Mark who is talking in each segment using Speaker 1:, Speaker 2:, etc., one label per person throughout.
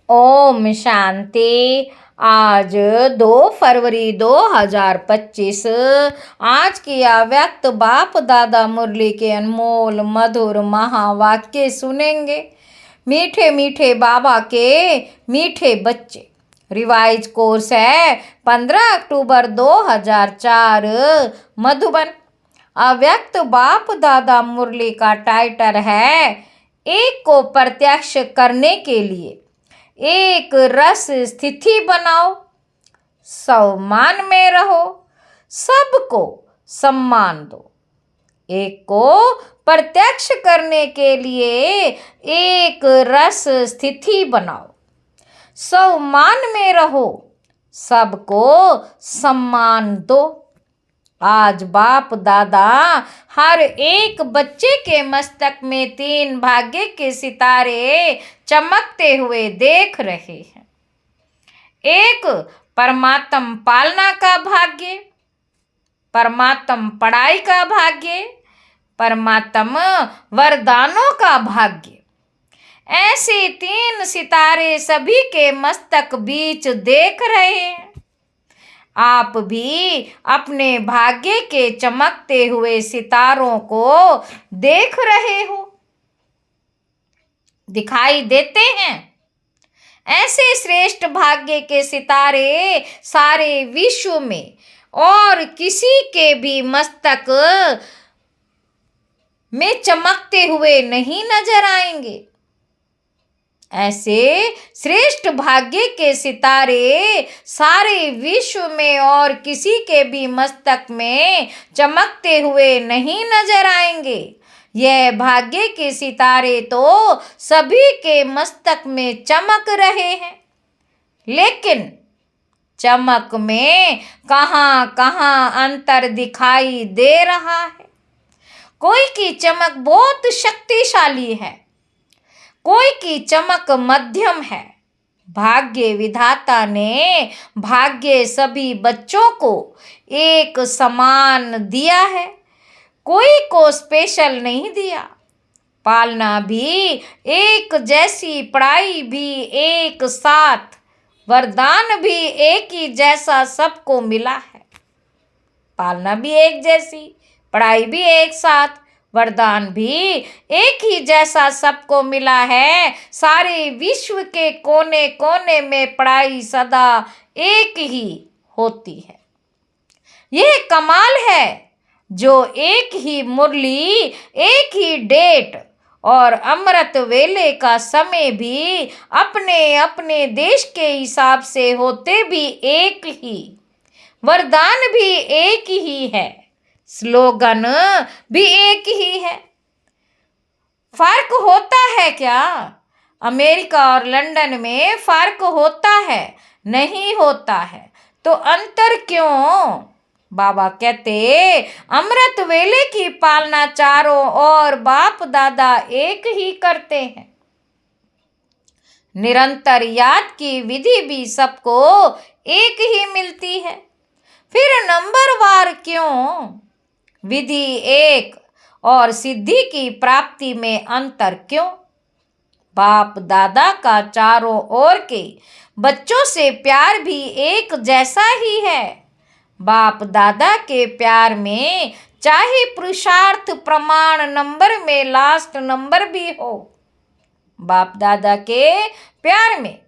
Speaker 1: ओम शांति। आज 2 फरवरी 2025। आज की अव्यक्त बाप दादा मुरली के अनमोल मधुर महावाक्य सुनेंगे। मीठे मीठे बाबा के मीठे बच्चे। रिवाइज कोर्स है 15 अक्टूबर 2004 मधुबन। अव्यक्त बाप दादा मुरली का टाइटल है एक को प्रत्यक्ष करने के लिए एक रस स्थिति बनाओ, सम्मान में रहो, सबको सम्मान दो। एक को प्रत्यक्ष करने के लिए एक रस स्थिति बनाओ, सम्मान में रहो, सबको सम्मान दो। आज बाप दादा हर एक बच्चे के मस्तक में 3 भाग्य के सितारे चमकते हुए देख रहे हैं। एक परमात्म पालना का भाग्य, परमात्म पढ़ाई का भाग्य, परमात्म वरदानों का भाग्य। ऐसे 3 सितारे सभी के मस्तक बीच देख रहे हैं। आप भी अपने भाग्य के चमकते हुए सितारों को देख रहे हो, दिखाई देते हैं। ऐसे श्रेष्ठ भाग्य के सितारे सारे विश्व में और किसी के भी मस्तक में चमकते हुए नहीं नजर आएंगे। ऐसे श्रेष्ठ भाग्य के सितारे सारे विश्व में और किसी के भी मस्तक में चमकते हुए नहीं नजर आएंगे। यह भाग्य के सितारे तो सभी के मस्तक में चमक रहे हैं, लेकिन चमक में कहाँ कहाँ अंतर दिखाई दे रहा है। कोई की चमक बहुत शक्तिशाली है, कोई की चमक मध्यम है। भाग्य विधाता ने भाग्य सभी बच्चों को एक समान दिया है, कोई को स्पेशल नहीं दिया। पालना भी एक जैसी, पढ़ाई भी एक साथ, वरदान भी एक ही जैसा सबको मिला है। पालना भी एक जैसी, पढ़ाई भी एक साथ, वरदान भी एक ही जैसा सबको मिला है। सारे विश्व के कोने कोने में पढ़ाई सदा एक ही होती है। यह कमाल है जो एक ही मुरली, एक ही डेट और अमृत वेले का समय भी अपने अपने देश के हिसाब से होते भी एक ही, वरदान भी एक ही है, स्लोगन भी एक ही है। फर्क होता है क्या? अमेरिका और लंदन में फर्क होता है? नहीं होता है। तो अंतर क्यों? बाबा कहते अमृत वेले की पालना चारों और बाप दादा एक ही करते हैं। निरंतर याद की विधि भी सबको एक ही मिलती है। फिर नंबरवार क्यों? विधि एक और सिद्धि की प्राप्ति में अंतर क्यों? बाप दादा का चारों ओर के बच्चों से प्यार भी एक जैसा ही है। बाप दादा के प्यार में चाहे पुरुषार्थ प्रमाण नंबर में लास्ट नंबर भी हो, बाप दादा के प्यार में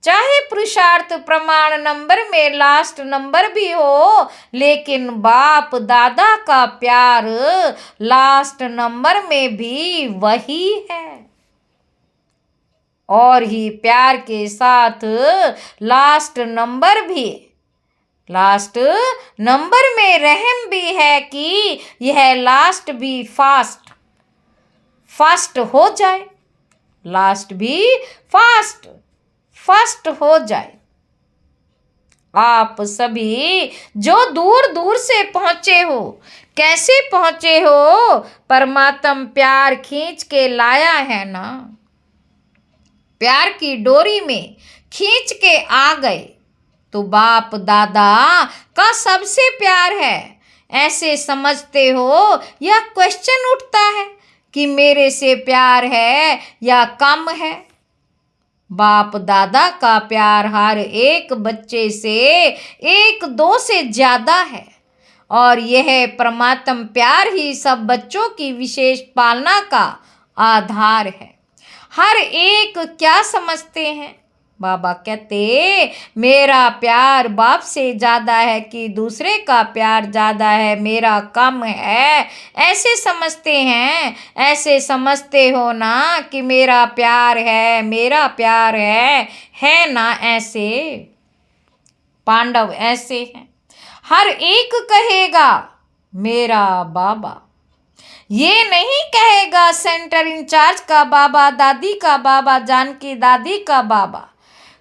Speaker 1: चाहे पुरुषार्थ प्रमाण नंबर में लास्ट नंबर भी हो, लेकिन बाप दादा का प्यार लास्ट नंबर में भी वही है। और ही प्यार के साथ लास्ट नंबर भी, लास्ट नंबर में रहम भी है कि यह लास्ट भी फास्ट फास्ट हो जाए, लास्ट भी फास्ट फर्स्ट हो जाए। आप सभी जो दूर दूर से पहुंचे हो, कैसे पहुंचे हो? परमात्म प्यार खींच के लाया है ना, प्यार की डोरी में खींच के आ गए। तो बाप दादा का सबसे प्यार है ऐसे समझते हो, या क्वेश्चन उठता है कि मेरे से प्यार है या कम है? बाप दादा का प्यार हर एक बच्चे से एक दो से ज्यादा है और यह परमात्म प्यार ही सब बच्चों की विशेष पालना का आधार है। हर एक क्या समझते हैं? बाबा कहते मेरा प्यार बाप से ज़्यादा है कि दूसरे का प्यार ज़्यादा है, मेरा कम है, ऐसे समझते हैं। ऐसे समझते हो ना कि मेरा प्यार है, मेरा प्यार है ना? ऐसे पांडव ऐसे हैं। हर एक कहेगा मेरा बाबा, ये नहीं कहेगा सेंटर इंचार्ज का बाबा, दादी का बाबा, जानकी दादी का बाबा।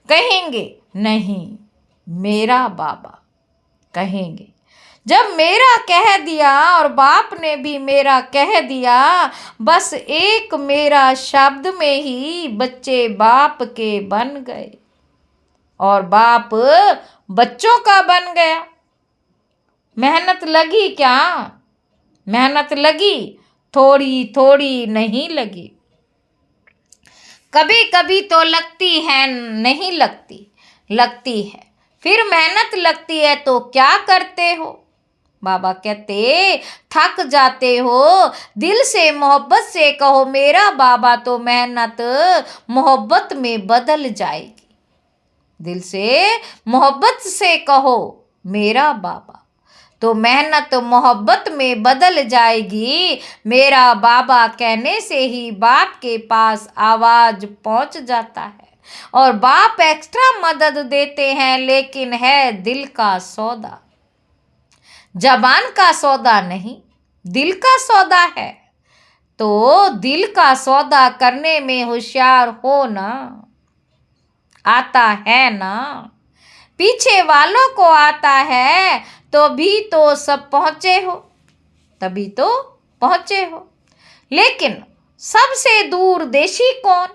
Speaker 1: कहेंगे नहीं, मेरा बाबा कहेंगे। जब मेरा कह दिया और बाप ने भी मेरा कह दिया, बस एक मेरा शब्द में ही बच्चे बाप के बन गए और बाप बच्चों का बन गया। मेहनत लगी क्या? मेहनत लगी, थोड़ी थोड़ी नहीं लगी। कभी कभी तो लगती है, नहीं लगती, लगती है। फिर मेहनत लगती है तो क्या करते हो? बाबा कहते थक जाते हो, दिल से मोहब्बत से कहो मेरा बाबा, तो मेहनत मोहब्बत में बदल जाएगी। दिल से मोहब्बत से कहो मेरा बाबा, तो मेहनत मोहब्बत में बदल जाएगी। मेरा बाबा कहने से ही बाप के पास आवाज पहुंच जाता है और बाप एक्स्ट्रा मदद देते हैं, लेकिन है दिल का सौदा, जबान का सौदा नहीं, दिल का सौदा है। तो दिल का सौदा करने में होशियार हो ना, आता है ना? पीछे वालों को आता है तो भी तो सब पहुंचे हो, तभी तो पहुंचे हो। लेकिन सबसे दूर देशी कौन?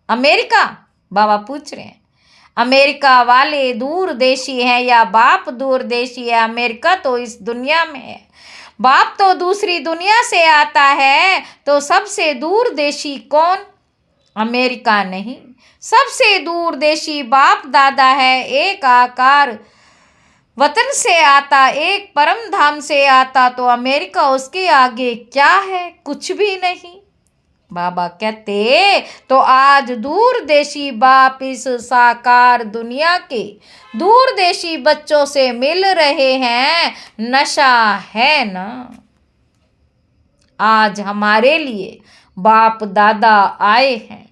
Speaker 1: अमेरिका? बाबा पूछ रहे हैं, अमेरिका वाले दूर देशी हैं या बाप दूर देशी है? अमेरिका तो इस दुनिया में है, बाप तो दूसरी दुनिया से आता है। तो सबसे दूर देशी कौन? अमेरिका नहीं, सबसे दूर देशी बाप दादा है। एक आकार वतन से आता, एक परम धाम से आता, तो अमेरिका उसके आगे क्या है? कुछ भी नहीं। बाबा कहते तो आज दूर देशी बाप इस साकार दुनिया के दूर देशी बच्चों से मिल रहे हैं। नशा है ना? आज हमारे लिए बाप दादा आए हैं।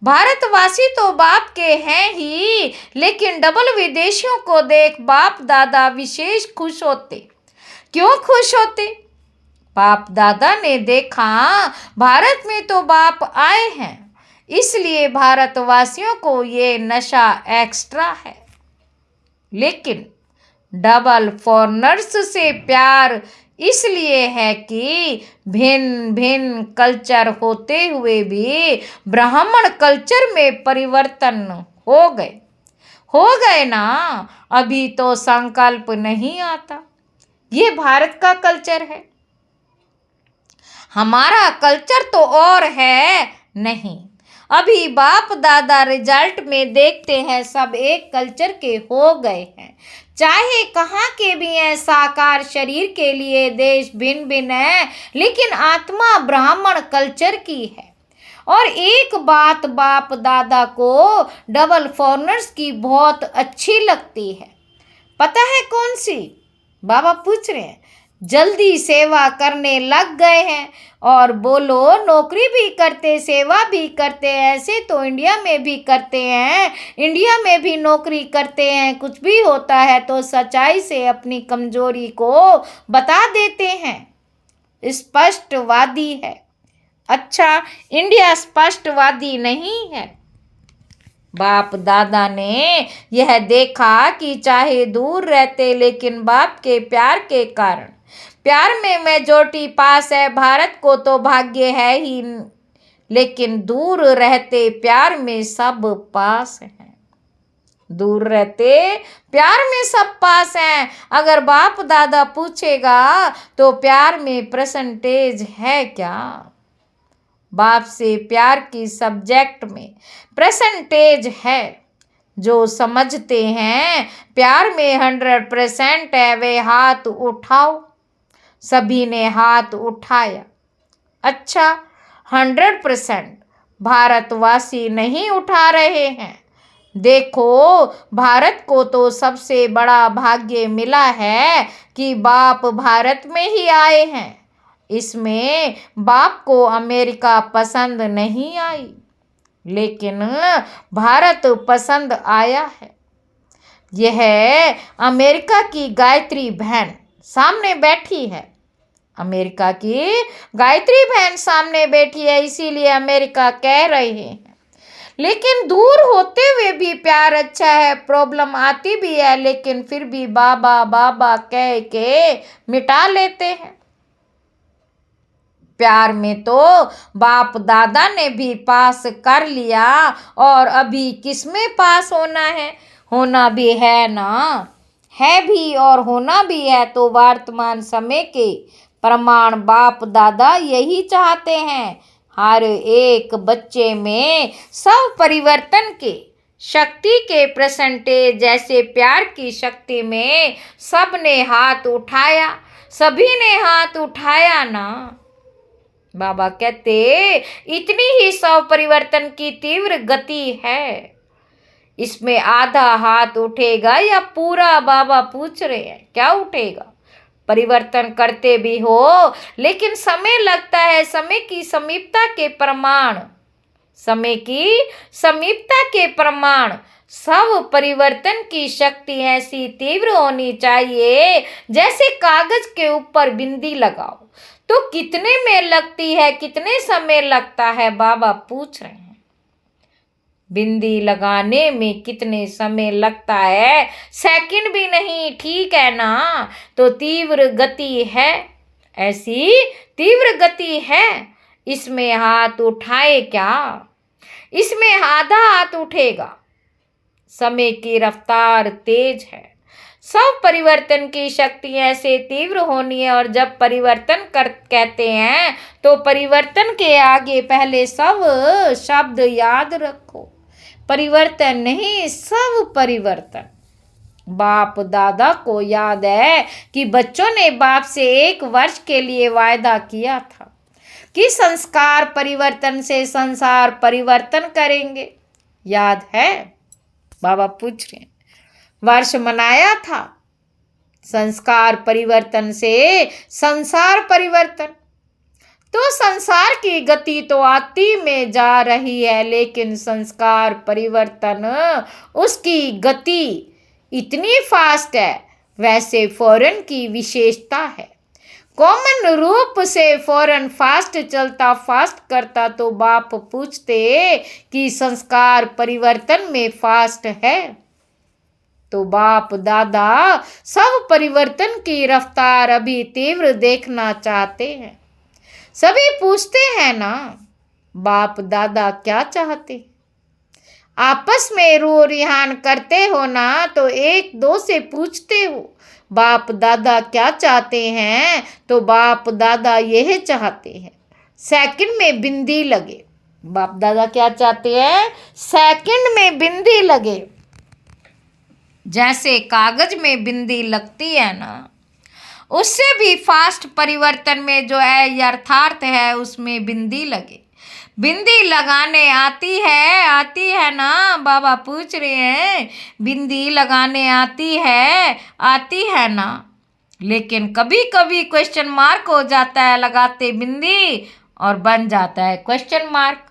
Speaker 1: भारतवासी तो बाप के हैं ही, लेकिन डबल विदेशियों को देख बाप दादा विशेष खुश होते। क्यों खुश होते? बाप दादा ने देखा भारत में तो बाप आए हैं, इसलिए भारतवासियों को ये नशा एक्स्ट्रा है। लेकिन डबल फॉरेनर्स से प्यार इसलिए है कि भिन्न भिन्न कल्चर होते हुए भी ब्राह्मण कल्चर में परिवर्तन हो गए ना। अभी तो संकल्प नहीं आता। ये भारत का कल्चर है, हमारा कल्चर तो और है नहीं। अभी बाप दादा रिजल्ट में देखते हैं सब एक कल्चर के हो गए हैं। चाहे कहाँ के भी हैं, साकार शरीर के लिए देश भिन्न भिन्न है, लेकिन आत्मा ब्राह्मण कल्चर की है। और एक बात बाप दादा को डबल फॉरेनर्स की बहुत अच्छी लगती है, पता है कौन सी? बाबा पूछ रहे हैं। जल्दी सेवा करने लग गए हैं और बोलो नौकरी भी करते, सेवा भी करते हैं। ऐसे तो इंडिया में भी करते हैं, इंडिया में भी नौकरी करते हैं। कुछ भी होता है तो सच्चाई से अपनी कमजोरी को बता देते हैं। स्पष्टवादी है। अच्छा, इंडिया स्पष्टवादी नहीं है। बाप दादा ने यह देखा कि चाहे दूर रहते, लेकिन बाप के प्यार के कारण, प्यार में मेजॉरिटी पास है। भारत को तो भाग्य है ही, लेकिन दूर रहते प्यार में सब पास हैं। दूर रहते प्यार में सब पास हैं। अगर बाप दादा पूछेगा तो प्यार में परसेंटेज है क्या? बाप से प्यार की सब्जेक्ट में परसेंटेज है। जो समझते हैं प्यार में 100% है वे हाथ उठाओ। सभी ने हाथ उठाया। अच्छा, 100% भारतवासी नहीं उठा रहे हैं। देखो, भारत को तो सबसे बड़ा भाग्य मिला है कि बाप भारत में ही आए हैं। इसमें बाप को अमेरिका पसंद नहीं आई, लेकिन भारत पसंद आया है। यह अमेरिका की गायत्री बहन सामने बैठी है। अमेरिका की गायत्री बहन सामने बैठी है, इसीलिए अमेरिका कह रहे हैं। लेकिन दूर होते हुए भी प्यार अच्छा है। प्रॉब्लम आती भी है, लेकिन फिर भी बाबा बाबा कह के मिटा लेते हैं। प्यार में तो बाप दादा ने भी पास कर लिया, और अभी किसमें पास होना है? होना भी है ना, है भी और होना भी है। तो वर्तमान समय के प्रमाण बाप दादा यही चाहते हैं। हर एक बच्चे में सब परिवर्तन के शक्ति के परसेंटेज, जैसे प्यार की शक्ति में सबने हाथ उठाया। सभी ने हाथ उठाया ना। बाबा कहते इतनी ही सौ परिवर्तन की तीव्र गति है। इसमें आधा हाथ उठेगा या पूरा? बाबा पूछ रहे हैं क्या उठेगा? परिवर्तन करते भी हो, लेकिन समय लगता है। समय की समीपता के प्रमाण, समय की समीपता के प्रमाण सब परिवर्तन की शक्ति ऐसी तीव्र होनी चाहिए जैसे कागज के ऊपर बिंदी लगाओ तो कितने में लगती है, कितने समय लगता है? बाबा पूछ रहे हैं। बिंदी लगाने में कितने समय लगता है? सेकंड भी नहीं, ठीक है ना? तो तीव्र गति है, ऐसी तीव्र गति है। इसमें हाथ उठाए क्या? इसमें आधा हाथ उठेगा। समय की रफ्तार तेज है। सब परिवर्तन की शक्ति ऐसे तीव्र होनी है। और जब परिवर्तन कहते हैं तो परिवर्तन के आगे पहले सब शब्द याद रखो। परिवर्तन नहीं, सब परिवर्तन। बाप दादा को याद है कि बच्चों ने बाप से 1 वर्ष के लिए वायदा किया था कि संस्कार परिवर्तन से संसार परिवर्तन करेंगे। याद है? बाबा पूछ रहे हैं। वर्ष मनाया था संस्कार परिवर्तन से संसार परिवर्तन। तो संसार की गति तो आती में जा रही है, लेकिन संस्कार परिवर्तन उसकी गति इतनी फास्ट है। वैसे फॉरेन की विशेषता है। कॉमन रूप से फॉरेन फास्ट चलता, फास्ट करता। तो बाप पूछते कि संस्कार परिवर्तन में फास्ट है? तो बाप दादा सब परिवर्तन की रफ्तार अभी तीव्र देखना चाहते हैं। सभी पूछते हैं ना, बाप दादा क्या चाहते? आपस में रो रिहान करते हो ना, तो एक दो से पूछते हो बाप दादा क्या चाहते हैं? तो बाप दादा यह चाहते हैं सेकंड में बिंदी लगे। बाप दादा क्या चाहते हैं? सेकंड में बिंदी लगे। जैसे कागज में बिंदी लगती है ना, उससे भी फास्ट परिवर्तन में जो है यथार्थ है, उसमें बिंदी लगे। बिंदी लगाने आती है ना? बाबा पूछ रहे हैं बिंदी लगाने आती है ना? लेकिन कभी कभी क्वेश्चन मार्क हो जाता है लगाते बिंदी, और बन जाता है क्वेश्चन मार्क।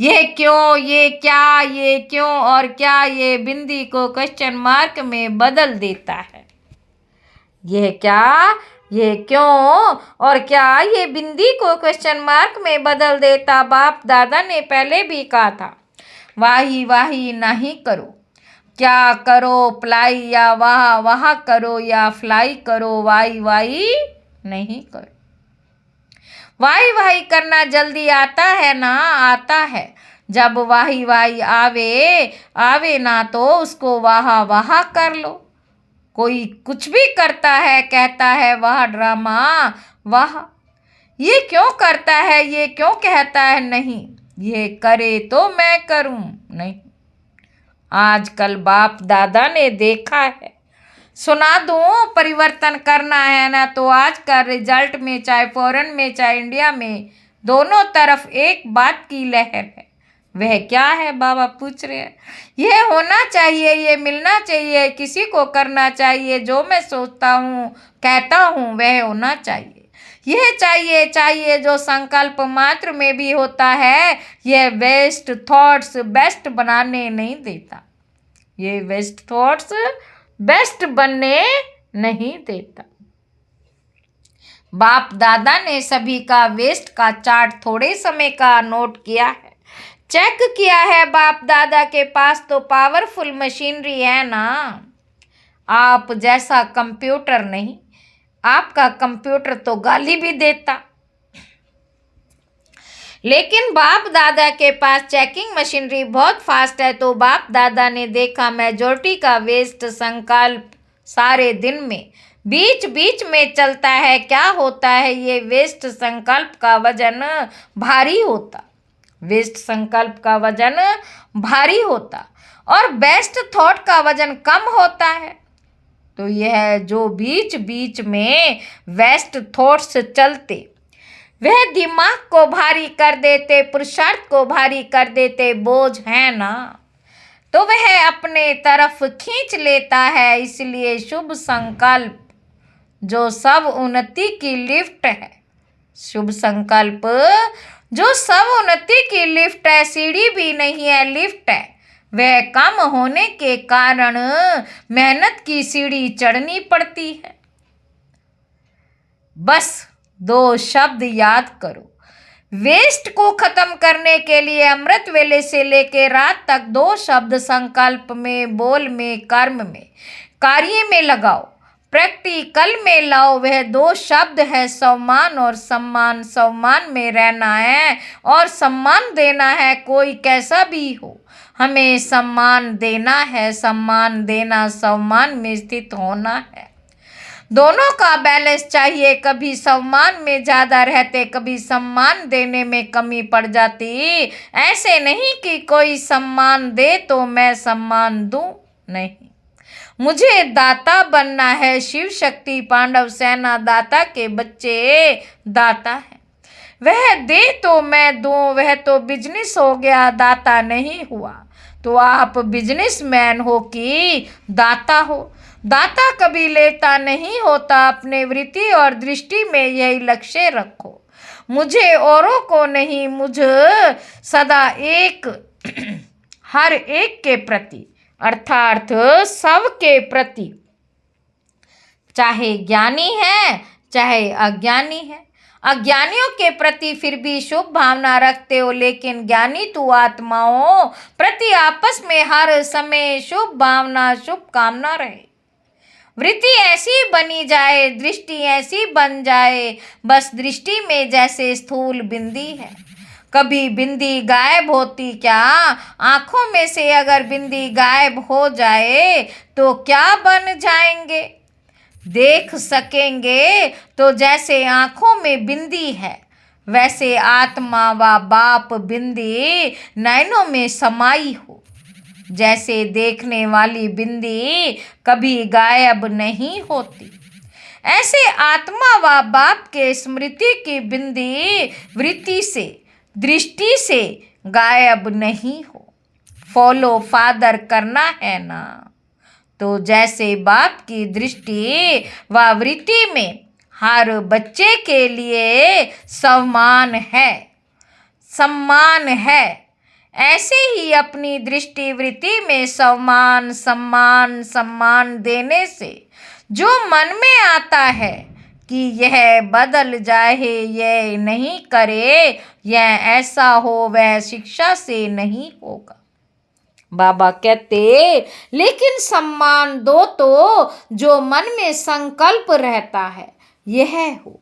Speaker 1: ये क्यों, ये क्या, ये क्यों और क्या, ये बिंदी को क्वेश्चन मार्क में बदल देता है। यह क्या, ये क्यों और क्या, ये बिंदी को क्वेश्चन मार्क में बदल देता। बाप दादा ने पहले भी कहा था वाही वाही नहीं करो। क्या करो, प्लाई या वाह वाह करो या फ्लाई करो, वाही वाही नहीं करो। वाही वाही करना जल्दी आता है ना? आता है। जब वाही वाही आवे ना तो उसको वाह वाह कर लो। कोई कुछ भी करता है, कहता है वाह ड्रामा वाह। ये क्यों करता है, ये क्यों कहता है नहीं, ये करे तो मैं करूं नहीं। आजकल बाप दादा ने देखा है, सुना दूं, परिवर्तन करना है ना तो आज का रिजल्ट में, चाहे फॉरेन में चाहे इंडिया में, दोनों तरफ एक बात की लहर है। वह क्या है बाबा पूछ रहे हैं। यह होना चाहिए, ये मिलना चाहिए, किसी को करना चाहिए, जो मैं सोचता हूँ कहता हूँ वह होना चाहिए। यह चाहिए चाहिए जो संकल्प मात्र में भी होता है, यह वेस्ट थॉट्स बेस्ट बनाने नहीं देता। ये वेस्ट थॉट्स बेस्ट बनने नहीं देता। बाप दादा ने सभी का वेस्ट का चार्ट थोड़े समय का नोट किया है, चेक किया है। बाप दादा के पास तो पावरफुल मशीनरी है ना, आप जैसा कंप्यूटर नहीं। आपका कंप्यूटर तो गाली भी देता, लेकिन बाप दादा के पास चेकिंग मशीनरी बहुत फास्ट है। तो बाप दादा ने देखा मेजॉरिटी का वेस्ट संकल्प सारे दिन में बीच बीच में चलता है। क्या होता है, ये वेस्ट संकल्प का वजन भारी होता, वेस्ट संकल्प का वजन भारी होता और बेस्ट थॉट का वजन कम होता है। तो यह जो बीच बीच में वेस्ट थॉट्स चलते, वह दिमाग को भारी कर देते, पुरुषार्थ को भारी कर देते, बोझ है ना, तो वह अपने तरफ खींच लेता है। इसलिए शुभ संकल्प जो सब उन्नति की लिफ्ट है, शुभ संकल्प जो सब उन्नति की लिफ्ट है, सीढ़ी भी नहीं है लिफ्ट है, वह कम होने के कारण मेहनत की सीढ़ी चढ़नी पड़ती है। बस 2 शब्द याद करो, वेस्ट को खत्म करने के लिए अमृत वेले से लेकर रात तक 2 शब्द संकल्प में, बोल में, कर्म में, कार्य में लगाओ, प्रैक्टिकल में लाओ। वह 2 शब्द है सम्मान और सम्मान। सम्मान में रहना है और सम्मान देना है, कोई कैसा भी हो हमें सम्मान देना है। सम्मान देना, सम्मान में स्थित होना है। दोनों का बैलेंस चाहिए, कभी सम्मान में ज़्यादा रहते, कभी सम्मान देने में कमी पड़ जाती। ऐसे नहीं कि कोई सम्मान दे तो मैं सम्मान दूं, नहीं, मुझे दाता बनना है। शिव शक्ति पांडव सेना दाता के बच्चे दाता है, वह दे तो मैं दूं, वह तो बिजनेस हो गया, दाता नहीं हुआ। तो आप बिजनेसमैन हो कि दाता हो। दाता कभी लेता नहीं होता, अपने वृत्ति और दृष्टि में यही लक्ष्य रखो, मुझे औरों को नहीं, मुझे सदा एक हर एक के प्रति, अर्थात सबके प्रति, चाहे ज्ञानी है चाहे अज्ञानी है। अज्ञानियों के प्रति फिर भी शुभ भावना रखते हो, लेकिन ज्ञानी तू आत्माओं प्रति आपस में हर समय शुभ भावना, शुभ कामना रहे। वृत्ति ऐसी बनी जाए, दृष्टि ऐसी बन जाए, बस दृष्टि में जैसे स्थूल बिंदी है। कभी बिंदी गायब होती क्या? आंखों में से अगर बिंदी गायब हो जाए तो क्या बन जाएंगे? देख सकेंगे तो जैसे आंखों में बिंदी है, वैसे आत्मा व बाप बिंदी नैनों में समाई हो। जैसे देखने वाली बिंदी कभी गायब नहीं होती, ऐसे आत्मा व बाप के स्मृति की बिंदी वृत्ति से, दृष्टि से गायब नहीं हो। फॉलो फादर करना है ना, तो जैसे बाप की दृष्टि व वृत्ति में हर बच्चे के लिए सम्मान है, सम्मान है, ऐसे ही अपनी दृष्टि वृत्ति में सम्मान, सम्मान, सम्मान देने से जो मन में आता है कि यह बदल जाए, यह नहीं करे, यह ऐसा हो, वह शिक्षा से नहीं होगा। बाबा कहते लेकिन सम्मान दो तो जो मन में संकल्प रहता है यह हो,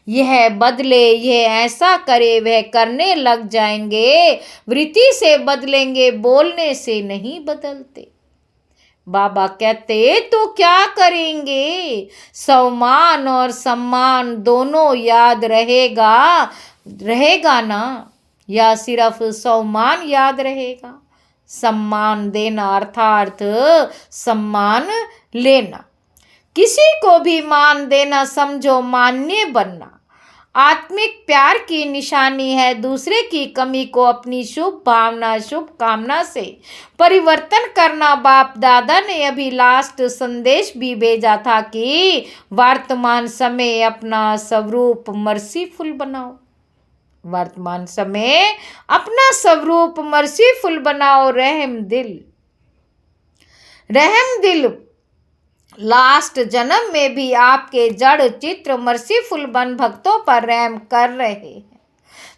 Speaker 1: यह बदले, यह ऐसा करे, वह करने लग जाएंगे। वृत्ति से बदलेंगे, बोलने से नहीं बदलते। बाबा कहते तो क्या करेंगे, सम्मान और सम्मान दोनों याद रहेगा ना, या सिर्फ सम्मान याद रहेगा। सम्मान देना अर्थात सम्मान लेना, किसी को भी मान देना समझो मान्य बनना। आत्मिक प्यार की निशानी है दूसरे की कमी को अपनी शुभ भावना शुभ कामना से परिवर्तन करना। बाप दादा ने अभी लास्ट संदेश भी भेजा था कि वर्तमान समय अपना स्वरूप मर्सीफुल बनाओ, वर्तमान समय अपना स्वरूप मर्सीफुल बनाओ। रहम दिल लास्ट जन्म में भी आपके जड़ चित्र मर्सीफुल बन भक्तों पर रहम कर रहे हैं।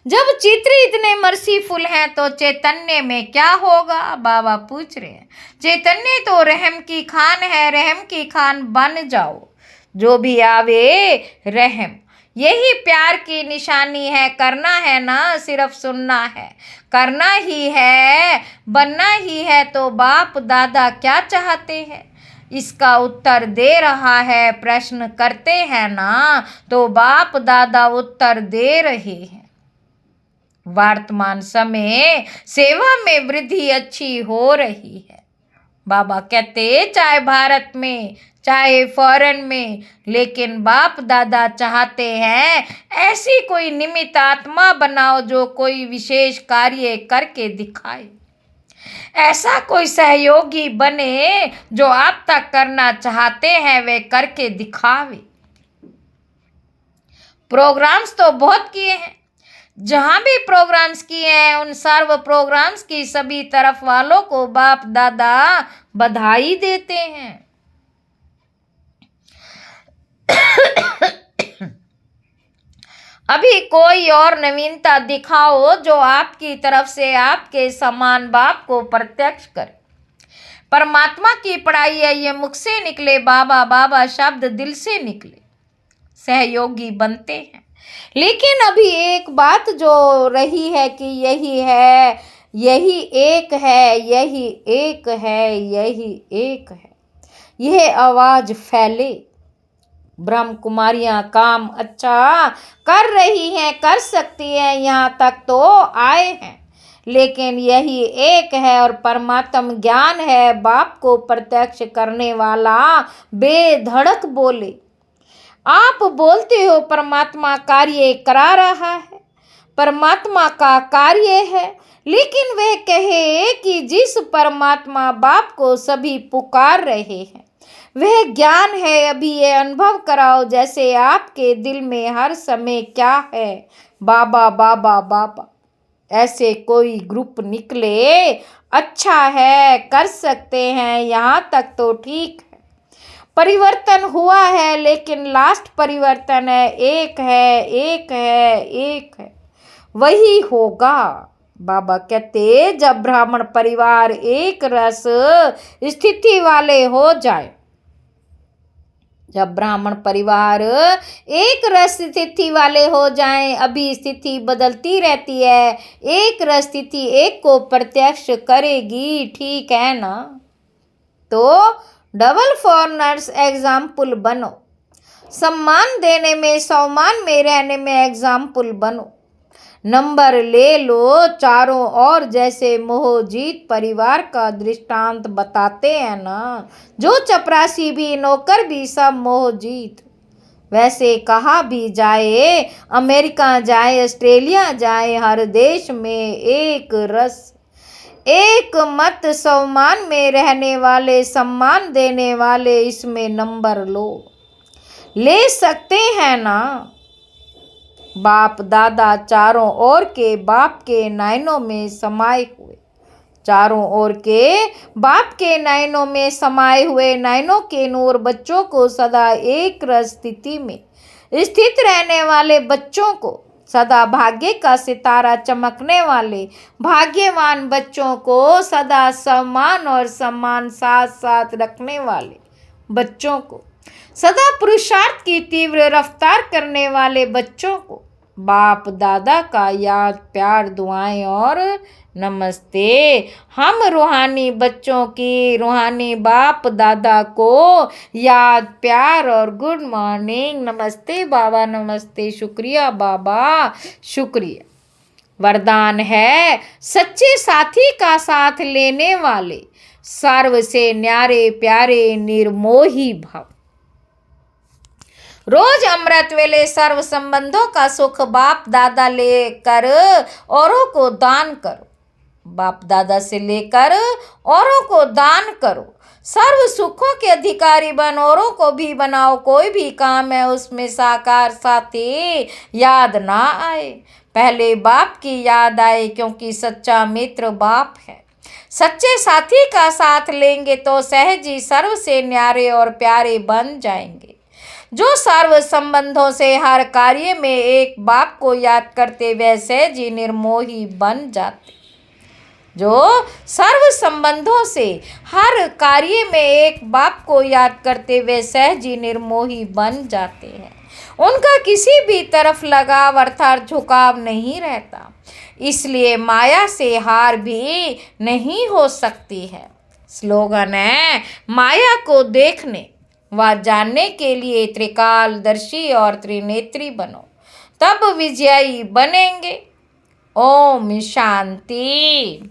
Speaker 1: जब चित्र इतने मर्सीफुल हैं तो चैतन्य में क्या होगा, बाबा पूछ रहे हैं। चैतन्य तो रहम की खान है, रहम की खान बन जाओ। जो भी आवे रहम, यही प्यार की निशानी है। करना है ना सिर्फ सुनना है, करना ही है बनना ही है। तो बाप दादा क्या चाहते हैं इसका उत्तर दे रहा है। प्रश्न करते हैं ना तो बाप दादा उत्तर दे रहे हैं। वर्तमान समय सेवा में वृद्धि अच्छी हो रही है। बाबा कहते चाहे भारत में चाहे फॉरेन में, लेकिन बाप दादा चाहते हैं ऐसी कोई निमित्त आत्मा बनाओ जो कोई विशेष कार्य करके दिखाए। ऐसा कोई सहयोगी बने जो आप तक करना चाहते हैं वे करके दिखावे। प्रोग्राम्स तो बहुत किए हैं, जहां भी प्रोग्राम्स किए हैं उन सर्व प्रोग्राम्स की सभी तरफ वालों को बाप दादा बधाई देते हैं। अभी कोई और नवीनता दिखाओ जो आपकी तरफ से आपके समान बाप को प्रत्यक्ष करे। परमात्मा की पढ़ाई है ये मुख से निकले, बाबा बाबा शब्द दिल से निकले, सहयोगी बनते हैं। लेकिन अभी एक बात जो रही है कि यही है, यही एक है, यही एक है, यही एक है। यह आवाज फैले। ब्रह्म कुमारियां काम अच्छा कर रही हैं, कर सकती हैं, यहाँ तक तो आए हैं। लेकिन यही एक है और परमात्म ज्ञान है। बाप को प्रत्यक्ष करने वाला बेधड़क बोले। आप बोलते हो परमात्मा कार्य करा रहा है, परमात्मा का कार्य है, लेकिन वे कहे कि जिस परमात्मा बाप को सभी पुकार रहे हैं वह ज्ञान है। अभी ये अनुभव कराओ जैसे आपके दिल में हर समय क्या है, बाबा बाबा बाबा। ऐसे कोई ग्रुप निकले, अच्छा है, कर सकते हैं, यहाँ तक तो ठीक है। परिवर्तन हुआ है लेकिन लास्ट परिवर्तन है, एक है, एक है, एक है, वही होगा। बाबा कहते जब ब्राह्मण परिवार एक रस स्थिति वाले हो जाए, जब ब्राह्मण परिवार एक रस स्थिति वाले हो जाएं, अभी स्थिति बदलती रहती है, एक रस स्थिति एक को प्रत्यक्ष करेगी, ठीक है ना। तो डबल फॉरनर्स एग्जाम्पल बनो, सम्मान देने में सम्मान में रहने में एग्जाम्पल बनो। नंबर ले लो चारों ओर, जैसे मोहजीत परिवार का दृष्टांत बताते हैं ना, जो चपरासी भी नौकर भी सब मोहजीत। वैसे कहा भी जाए, अमेरिका जाए, ऑस्ट्रेलिया जाए, हर देश में एक रस, एक मत, सम्मान में रहने वाले, सम्मान देने वाले, इसमें नंबर ले सकते हैं ना। बाप दादा चारों ओर के बाप के नयनों में समाये हुए, चारों ओर के बाप के नयनों में समाये हुए नयनों के नूर बच्चों को सदा एक रस स्थिति में स्थित रहने वाले बच्चों को, सदा भाग्य का सितारा चमकने वाले भाग्यवान बच्चों को, सदा सम्मान और सम्मान साथ साथ रखने वाले बच्चों को, सदा पुरुषार्थ की तीव्र रफ्तार करने वाले बच्चों को, बाप दादा का याद प्यार दुआएं और नमस्ते। हम रूहानी बच्चों की रूहानी बाप दादा को याद प्यार और गुड मॉर्निंग। नमस्ते बाबा, नमस्ते, शुक्रिया बाबा, शुक्रिया। वरदान है सच्चे साथी का साथ लेने वाले, सर्व से न्यारे प्यारे निर्मोही भव। रोज अमृत वेले सर्व संबंधों का सुख बाप दादा लेकर औरों को दान करो। बाप दादा से लेकर औरों को दान करो। सर्व सुखों के अधिकारी बन औरों को भी बनाओ। कोई भी काम है उसमें साकार साथी याद ना आए, पहले बाप की याद आए, क्योंकि सच्चा मित्र बाप है। सच्चे साथी का साथ लेंगे तो सहज ही सर्व से न्यारे और प्यारे बन जाएंगे। जो सर्व संबंधों से हर कार्य में एक बाप को याद करते वह सहज ही निर्मोही बन जाते। जो सर्व संबंधों से हर कार्य में एक बाप को याद करते वे सहज ही निर्मोही बन जाते हैं। उनका किसी भी तरफ लगाव अर्थात झुकाव नहीं रहता, इसलिए माया से हार भी नहीं हो सकती है। स्लोगन है माया को देखने व जानने के लिए त्रिकालदर्शी और त्रिनेत्री बनो, तब विजयी बनेंगे। ओम शांति।